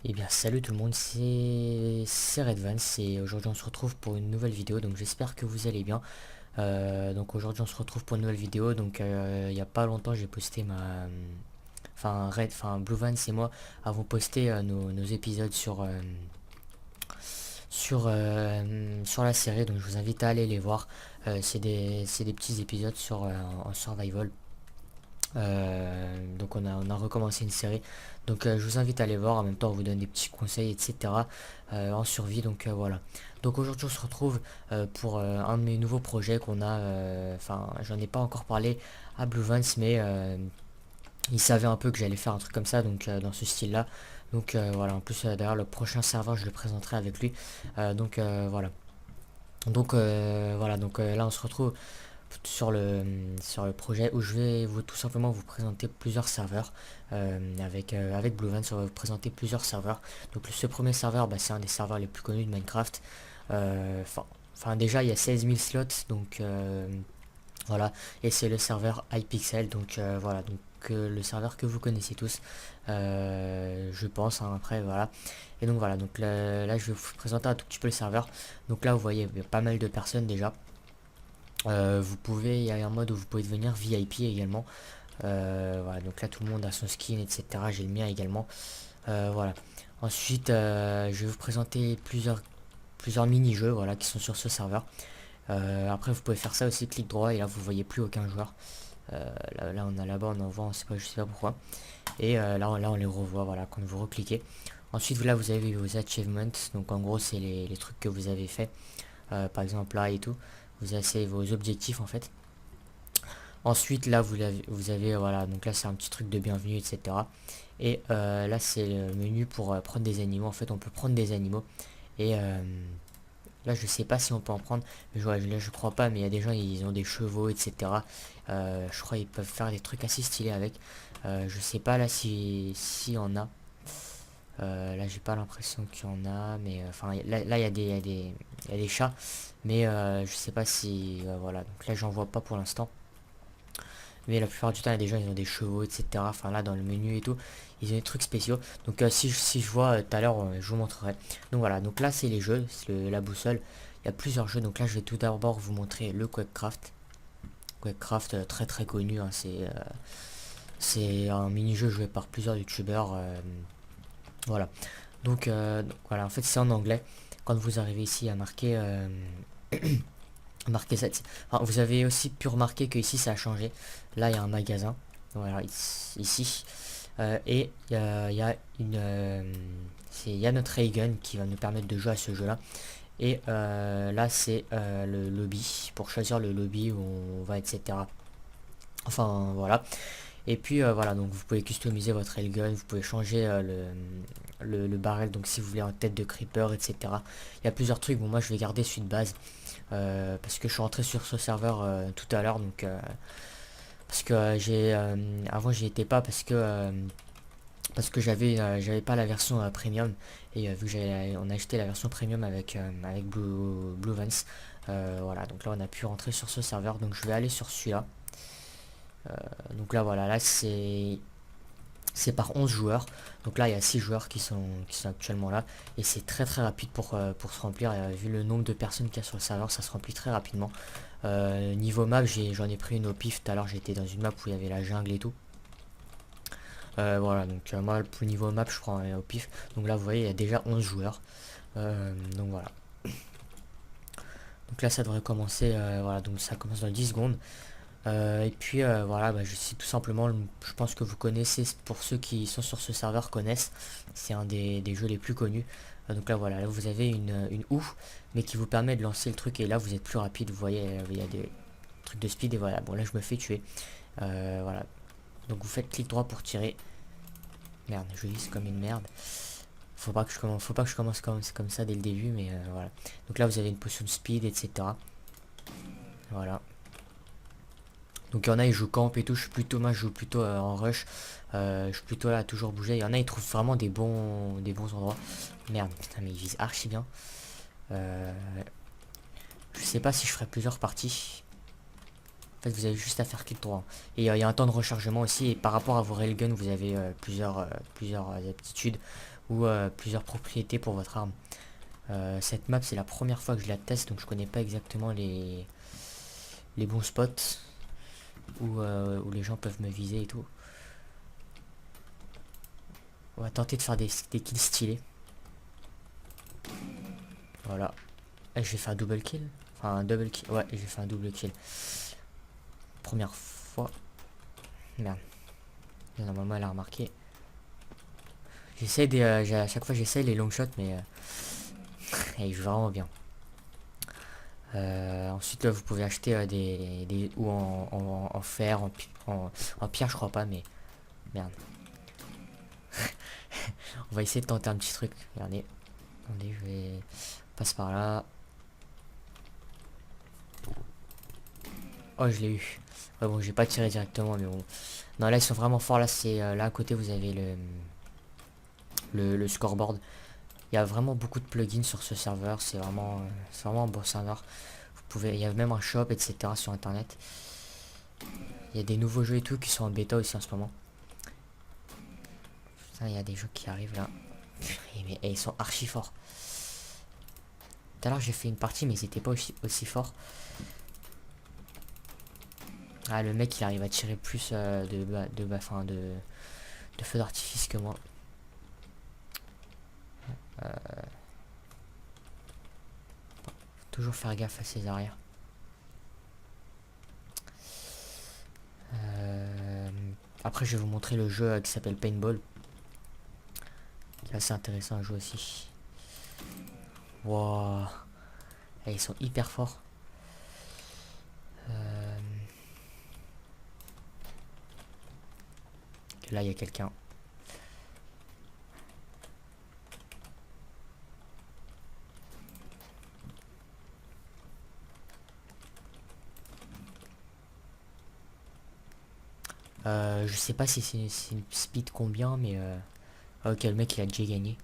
Eh bien salut tout le monde, c'est Redvan, et aujourd'hui on se retrouve pour une nouvelle vidéo, donc j'espère que vous allez bien. Donc aujourd'hui on se retrouve pour une nouvelle vidéo, donc il n'y a pas longtemps j'ai posté Bluevans et moi avons posté nos épisodes sur la série, donc je vous invite à aller les voir. C'est des petits épisodes en survival. Donc on a recommencé une série, donc je vous invite à aller voir. En même temps on vous donne des petits conseils, etc., en survie. Donc voilà, donc aujourd'hui on se retrouve pour un de mes nouveaux projets qu'on a, enfin j'en ai pas encore parlé à Bluevans, mais il savait un peu que j'allais faire un truc comme ça, donc dans ce style là. Donc voilà, en plus d'ailleurs le prochain serveur je le présenterai avec lui. Donc voilà, donc là on se retrouve sur le projet où je vais tout simplement vous présenter plusieurs serveurs. Avec Bluevans on va vous présenter plusieurs serveurs. Donc ce premier serveur, c'est un des serveurs les plus connus de Minecraft. Enfin déjà il y a 16 000 slots, donc voilà, et c'est le serveur Hypixel. Donc voilà, donc le serveur que vous connaissez tous, je pense, hein. Après voilà, et donc voilà, donc là je vais vous présenter un tout petit peu le serveur. Donc là vous voyez il y a pas mal de personnes déjà. Il y a un mode où vous pouvez devenir VIP également. Voilà, donc là tout le monde a son skin, etc. J'ai le mien également. Voilà. Ensuite, je vais vous présenter plusieurs mini-jeux, voilà, qui sont sur ce serveur. Après, vous pouvez faire ça aussi, clic droit, et là vous voyez plus aucun joueur. Là on a là-bas, on en voit, je sais pas pourquoi. Et là on les revoit, voilà, quand vous recliquez. Ensuite là vous avez vos achievements, donc en gros c'est les trucs que vous avez fait, par exemple là et tout. Vous avez vos objectifs en fait. Ensuite là vous avez voilà, donc là c'est un petit truc de bienvenue, etc. Et là c'est le menu pour prendre des animaux. En fait on peut prendre des animaux, et là je sais pas si on peut en prendre, mais là je crois pas, mais il y a des gens, ils ont des chevaux, etc. Je crois ils peuvent faire des trucs assez stylés avec. Je sais pas là si on a. Là j'ai pas l'impression qu'il y en a, mais enfin là il y a des chats, mais je sais pas si voilà, donc là j'en vois pas pour l'instant, mais la plupart du temps il y a des gens, ils ont des chevaux, etc. Enfin là dans le menu et tout ils ont des trucs spéciaux. Donc si je vois tout à l'heure, je vous montrerai. Donc voilà, donc là c'est les jeux, c'est la boussole. Il y a plusieurs jeux, donc là je vais tout d'abord vous montrer le Quakecraft, très très connu, hein. C'est un mini-jeu joué par plusieurs youtubeurs. Voilà, donc voilà, en fait c'est en anglais. Quand vous arrivez ici à marquer marquer cette, enfin, vous avez aussi pu remarquer que ici ça a changé. Là il y a un magasin, voilà, ici, et il y a notre Raygun qui va nous permettre de jouer à ce jeu là. Et là c'est le lobby, pour choisir le lobby où on va, etc. Enfin voilà. Et puis voilà, donc vous pouvez customiser votre railgun, vous pouvez changer le barrel, donc si vous voulez en tête de creeper, etc. Il y a plusieurs trucs. Bon, moi je vais garder celui de base, parce que je suis rentré sur ce serveur tout à l'heure, donc parce que avant j'y étais pas, parce que j'avais pas la version premium, et vu que on a acheté la version premium avec Bluevans, voilà, donc là on a pu rentrer sur ce serveur, donc je vais aller sur celui-là. Donc là voilà, là c'est par 11 joueurs, donc là il y a 6 joueurs qui sont actuellement là, et c'est très très rapide pour se remplir. Vu le nombre de personnes qu'il y a sur le serveur, ça se remplit très rapidement. Niveau map, j'en ai pris une au pif. Tout à l'heure j'étais dans une map où il y avait la jungle et tout. Voilà, donc moi pour le niveau map je prends au pif. Donc là vous voyez il y a déjà 11 joueurs, donc voilà. Donc là ça devrait commencer, voilà, donc ça commence dans 10 secondes. Et puis voilà, je sais tout simplement, je pense que vous connaissez, pour ceux qui sont sur ce serveur connaissent, c'est un des jeux les plus connus. Donc là voilà, là vous avez une houe, mais qui vous permet de lancer le truc, et là vous êtes plus rapide. Vous voyez il y a des trucs de speed, et voilà, bon là je me fais tuer. Voilà, donc vous faites clic droit pour tirer. Merde, je lisse comme une merde. Faut pas que je commence comme ça dès le début, mais voilà. Donc là vous avez une potion de speed, etc. Voilà. Donc il y en a ils jouent camp et tout, moi je joue plutôt en rush, je suis plutôt là à toujours bouger. Il y en a ils trouvent vraiment des bons endroits. Merde, putain, mais ils visent archi bien. Je sais pas si je ferai plusieurs parties. En fait, vous avez juste à faire clic droit. Et il y a un temps de rechargement aussi. Et par rapport à vos railguns, vous avez plusieurs aptitudes ou plusieurs propriétés pour votre arme. Cette map, c'est la première fois que je la teste, donc je connais pas exactement les bons spots où les gens peuvent me viser et tout. On va tenter de faire des kills stylés. Voilà. Et j'ai fait un double kill. Enfin, un double kill. Ouais, j'ai fait un double kill. Première fois. Merde. Normalement, elle a remarqué. J'essaie à chaque fois, j'essaie les long shots, mais elle joue vraiment bien. Ensuite, là, vous pouvez acheter ou en fer, en pierre, je crois pas, mais merde. On va essayer de tenter un petit truc. Regardez. Attendez, je vais passe par là. Oh, je l'ai eu. Ouais, bon, j'ai pas tiré directement, mais bon. Non, là, ils sont vraiment forts. Là, c'est là à côté, vous avez le scoreboard. Il y a vraiment beaucoup de plugins sur ce serveur. C'est vraiment un bon serveur. Il y a même un shop, etc. sur internet. Il y a des nouveaux jeux et tout qui sont en bêta aussi en ce moment. Putain, il y a des jeux qui arrivent là. Et ils sont archi forts. Tout à l'heure, j'ai fait une partie, mais ils étaient pas aussi forts. Ah, le mec, il arrive à tirer plus de feux d'artifice que moi. Toujours faire gaffe à ses arrières. Après, je vais vous montrer le jeu qui s'appelle Paintball. Qui est assez intéressant à jouer aussi. Wow. Et ils sont hyper forts. Là, il y a quelqu'un. Je sais pas si c'est une speed combien, mais ok, le mec il a déjà gagné.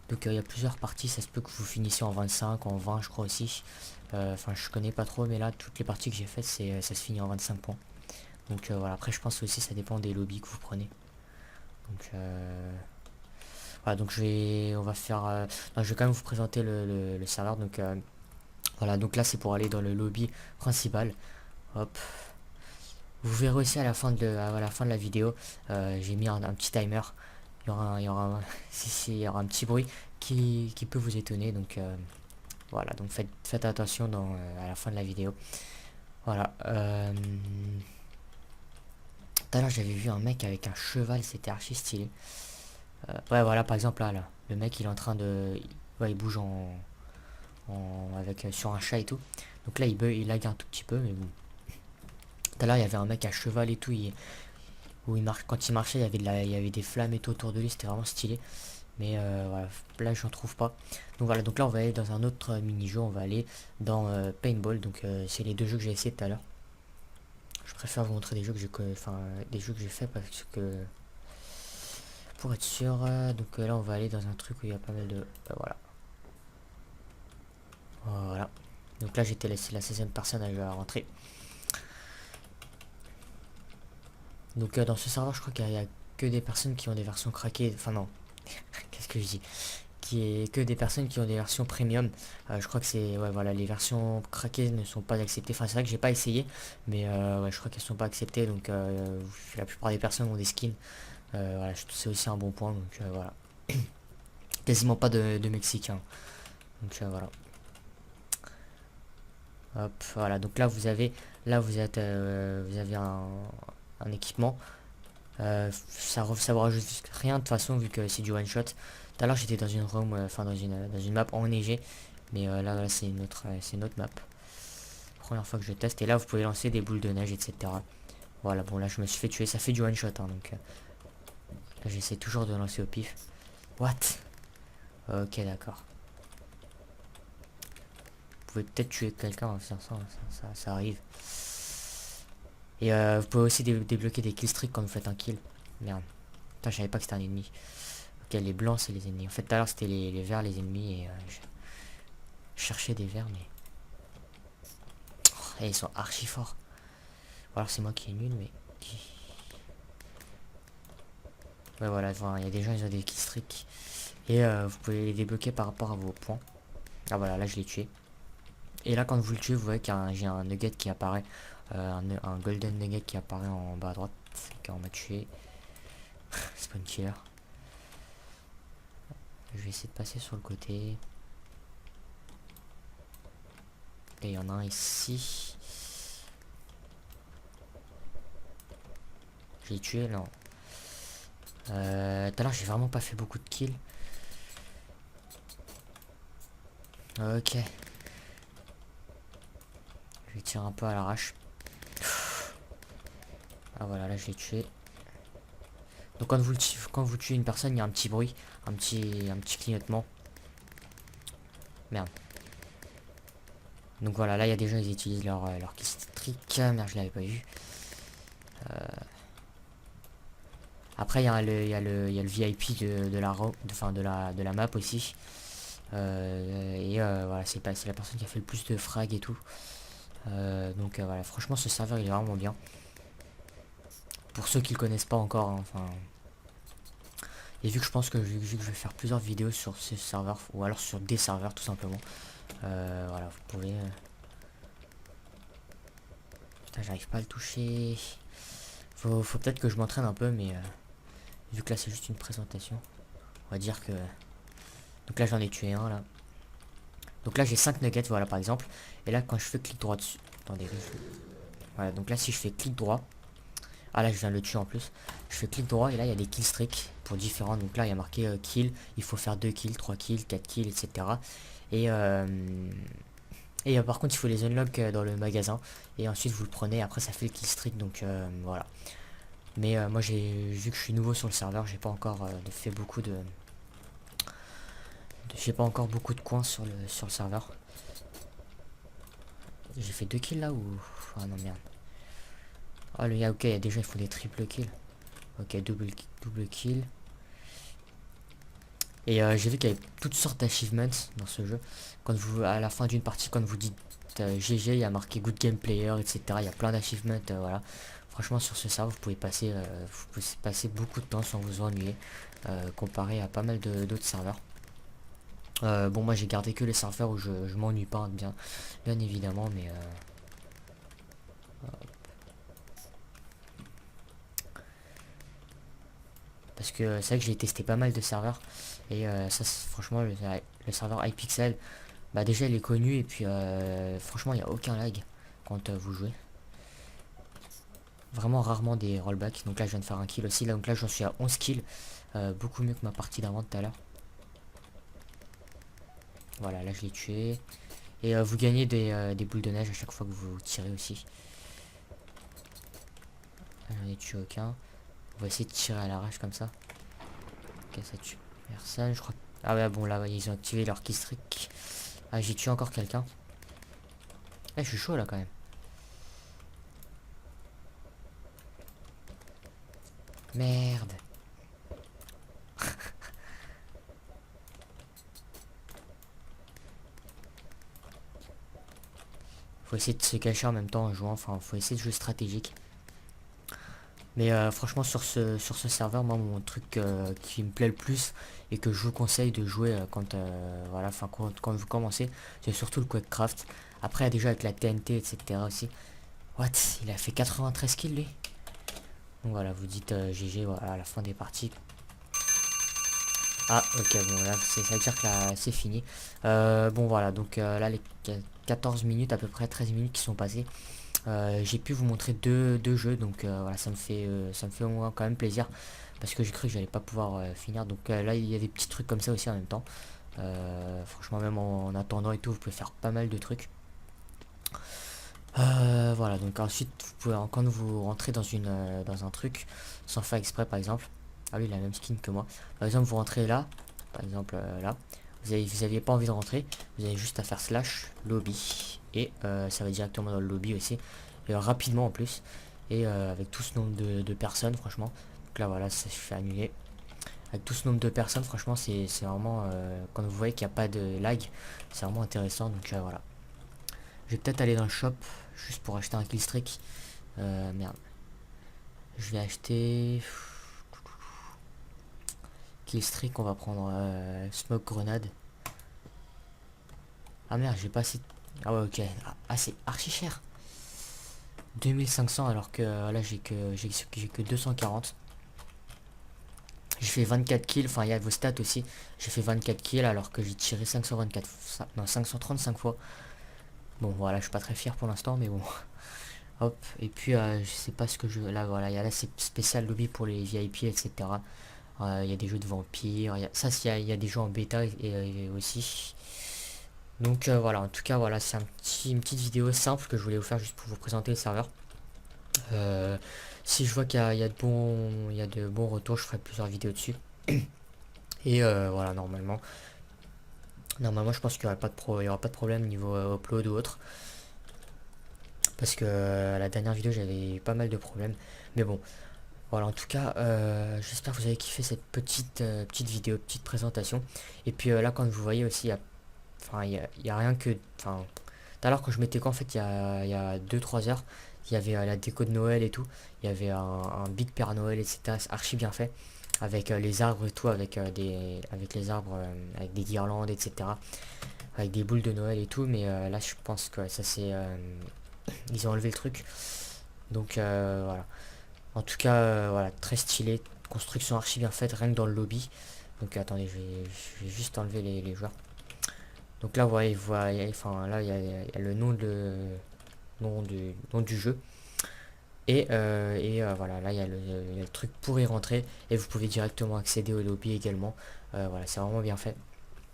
Donc il y a plusieurs parties, ça se peut que vous finissiez en 25, en 20 je crois aussi. Enfin je connais pas trop, mais là toutes les parties que j'ai faites, ça se finit en 25 points. Donc voilà, après je pense aussi ça dépend des lobbies que vous prenez. Donc voilà, donc on va faire, non, je vais quand même vous présenter le serveur. Donc voilà, donc là c'est pour aller dans le lobby principal. Hop. Vous verrez aussi à la fin de la vidéo, j'ai mis un petit timer. Il y aura un petit bruit qui peut vous étonner. Donc voilà, donc faites attention à la fin de la vidéo. Voilà. Tout à l'heure j'avais vu un mec avec un cheval, c'était archi stylé. Ouais, voilà, par exemple là, le mec il est en train de, ouais, il bouge avec sur un chat et tout. Donc là il lag un tout petit peu, mais bon. Tout à l'heure il y avait un mec à cheval et tout, quand il marchait il y avait des flammes et tout autour de lui, c'était vraiment stylé. Mais voilà, là j'en trouve pas. Donc voilà, donc là on va aller dans un autre mini-jeu, on va aller dans Paintball. Donc c'est les deux jeux que j'ai essayé tout à l'heure. Je préfère vous montrer des jeux que j'ai fait parce que pour être sûr. Donc là on va aller dans un truc où il y a pas mal de voilà. Voilà. Donc là j'étais la 16e personne à rentrer. Donc dans ce serveur je crois qu'il y a que des personnes qui ont des versions craquées. Enfin non. Qu'est-ce que je dis, qui est que des personnes qui ont des versions premium. Je crois que c'est, ouais, voilà, les versions craquées ne sont pas acceptées. Enfin c'est vrai que j'ai pas essayé, mais ouais, je crois qu'elles sont pas acceptées. Donc la plupart des personnes ont des skins. Voilà, c'est aussi un bon point. Donc voilà. Quasiment pas de Mexicains. Donc voilà. Hop, voilà. Donc là vous avez un équipement. Ça vous rajoute rien de toute façon vu que c'est du one shot. Tout à l'heure j'étais dans une room, enfin dans une map enneigée, mais là c'est une autre map. Première fois que je teste, et là vous pouvez lancer des boules de neige, etc. Voilà, bon là je me suis fait tuer, ça fait du one shot, hein, donc là j'essaie toujours de lancer au pif. What? Ok, d'accord. Vous pouvez peut-être tuer quelqu'un, ça arrive. Et vous pouvez aussi débloquer des killstreaks quand vous faites un kill. Merde. Putain, je savais pas que c'était un ennemi. Ok, les blancs c'est les ennemis. En fait tout à l'heure c'était les verts les ennemis et je cherchais des verts mais... Oh, et ils sont archi forts. Alors c'est moi qui est nul, mais... Ouais, voilà, il y a des gens, ils ont des killstreaks. Et vous pouvez les débloquer par rapport à vos points. Ah voilà, là je l'ai tué. Et là, quand vous le tuez, vous voyez qu'il y a j'ai un nugget qui apparaît. Un golden nugget qui apparaît en bas à droite. Car on m'a tué. Spawn killer. Je vais essayer de passer sur le côté. Et il y en a un ici. J'ai tué, non. Tout à l'heure, j'ai vraiment pas fait beaucoup de kills. Ok. Je vais tirer un peu à l'arrache. Ah voilà, là je l'ai tué. Donc quand vous tuez une personne, il y a un petit bruit, un petit clignotement. Merde. Donc voilà, là il y a des gens, ils utilisent leur killstreak. Merde, je l'avais pas vu. Après il y a il y a le VIP de la map aussi. Voilà, c'est la personne qui a fait le plus de frag et tout. Voilà, franchement ce serveur il est vraiment bien. Pour ceux qui le connaissent pas encore, hein, enfin. Et vu que je pense que vu que je vais faire plusieurs vidéos sur ce serveur, ou alors sur des serveurs tout simplement. Voilà, vous pouvez... Putain, j'arrive pas à le toucher. Faut peut-être que je m'entraîne un peu, mais vu que là c'est juste une présentation, on va dire que... Donc là j'en ai tué un là. Donc là j'ai 5 nuggets, voilà par exemple. Et là quand je fais clic droit dessus... Attendez. Voilà, donc là si je fais clic droit... Ah là je viens de le tuer en plus. Je fais clic droit et là il y a des kill streaks pour différents. Donc là il y a marqué kill, il faut faire 2 kills, 3 kills, 4 kills, etc. Et par contre il faut les unlock dans le magasin. Et ensuite vous le prenez, après ça fait le kill streak. Donc voilà. Mais moi vu que je suis nouveau sur le serveur, j'ai pas encore fait beaucoup de... J'ai pas encore beaucoup de coins sur le serveur. J'ai fait 2 kills là ou... Ah non merde. Ah le gars, ok, il y a des gens ils font des triple kills. Ok, double kill. Et j'ai vu qu'il y avait toutes sortes d'achievements dans ce jeu. Quand vous, à la fin d'une partie, quand vous dites GG, il y a marqué Good Game Player, etc. Il y a plein d'achievements, voilà. Franchement, sur ce serveur, vous pouvez passer beaucoup de temps sans vous ennuyer, comparé à pas mal d'autres serveurs. Bon, moi j'ai gardé que les serveurs où je m'ennuie pas, hein, bien évidemment, mais parce que c'est vrai que j'ai testé pas mal de serveurs et ça franchement le serveur iPixel, bah déjà il est connu et puis franchement il n'y a aucun lag quand vous jouez. Vraiment rarement des rollbacks. Donc là je viens de faire un kill aussi. Là, donc là j'en suis à 11 kills. Beaucoup mieux que ma partie d'avant tout à l'heure. Voilà, là je l'ai tué. Et vous gagnez des boules de neige à chaque fois que vous tirez aussi. J'en ai tué aucun. On va essayer de tirer à l'arrache comme ça. Ok, ça tue personne, je crois. Ah ouais, bon là, ils ont activé leur killstreak. Ah, j'ai tué encore quelqu'un. Eh, je suis chaud là quand même. Merde. Faut essayer de se cacher en même temps en jouant. Enfin, faut essayer de jouer stratégique. Mais franchement, sur ce serveur, moi, mon truc qui me plaît le plus et que je vous conseille de jouer voilà, enfin, quand vous commencez, c'est surtout le Quakecraft. Après, il y a déjà avec la TNT, etc. aussi. What? Il a fait 93 kills, lui. Donc voilà, vous dites GG voilà, à la fin des parties. Ah, ok, bon, là, ça veut dire que là, c'est fini. Bon, voilà, donc là, les 14 minutes, à peu près 13 minutes qui sont passées. J'ai pu vous montrer deux jeux, donc voilà, ça me fait au moins quand même plaisir. Parce que j'ai cru que j'allais pas pouvoir finir. Donc là, il y a des petits trucs comme ça aussi en même temps. Franchement, même en attendant et tout, vous pouvez faire pas mal de trucs. Voilà, donc ensuite, vous pouvez, quand vous rentrez dans un truc, sans faire exprès par exemple, ah oui, il a la même skin que moi. Par exemple, vous rentrez là, par exemple là, vous aviez pas envie de rentrer, vous avez juste à faire slash lobby, et ça va directement dans le lobby aussi, et rapidement en plus, et avec tout ce nombre de personnes, franchement. Donc là, voilà, ça se fait annuler. Avec tout ce nombre de personnes, franchement, c'est vraiment, quand vous voyez qu'il n'y a pas de lag, c'est vraiment intéressant, donc voilà. Je vais peut-être aller dans le shop. juste pour acheter un killstreak. Merde. Je vais acheter killstreak, on va prendre smoke grenade. Ah merde, j'ai pas assez. Ah ouais, ok. Ah, c'est archi cher. 2500 alors que là j'ai que 240. J'ai fait 24 kills, enfin il y a vos stats aussi. J'ai fait 24 kills alors que j'ai tiré 524, non 535 fois. Bon voilà, je suis pas très fier pour l'instant, mais bon. Hop, et puis je sais pas ce que je... Là voilà, il y a là c'est spécial lobby pour les VIP, etc. Il y a des jeux de vampires, ça il y a des jeux en bêta et aussi. Donc voilà, en tout cas voilà, c'est une petite vidéo simple que je voulais vous faire juste pour vous présenter le serveur. Si je vois il y a de bons retours, je ferai plusieurs vidéos dessus. Et voilà, normalement je pense qu'il n'y aura il y aura pas de problème niveau upload ou autre. Parce que la dernière vidéo j'avais pas mal de problèmes. Mais bon, voilà, en tout cas, j'espère que vous avez kiffé cette petite vidéo, petite présentation. Et puis là, quand vous voyez aussi, il y a rien que... Enfin, tout à l'heure quand je m'étais qu'en fait, il y a 2-3 heures, il y avait la déco de Noël et tout. Il y avait un Big Père Noël, etc. C'est archi bien fait. Avec les arbres et tout, avec les arbres, avec des guirlandes, etc. Avec des boules de Noël et tout. Mais là, je pense que ça c'est... ils ont enlevé le truc. Donc voilà. En tout cas, voilà, très stylé. Construction archi bien faite, rien que dans le lobby. Donc attendez, je vais juste enlever les joueurs. Donc là, vous voyez, enfin là, il y a le nom du jeu. Et voilà, là, il y a le truc pour y rentrer. Et vous pouvez directement accéder au lobby également. Voilà, c'est vraiment bien fait.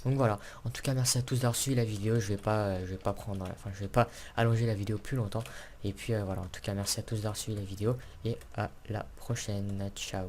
Donc voilà, en tout cas merci à tous d'avoir suivi la vidéo, je vais pas prendre, enfin je vais pas allonger la vidéo plus longtemps. Et puis voilà, en tout cas merci à tous d'avoir suivi la vidéo et à la prochaine, ciao.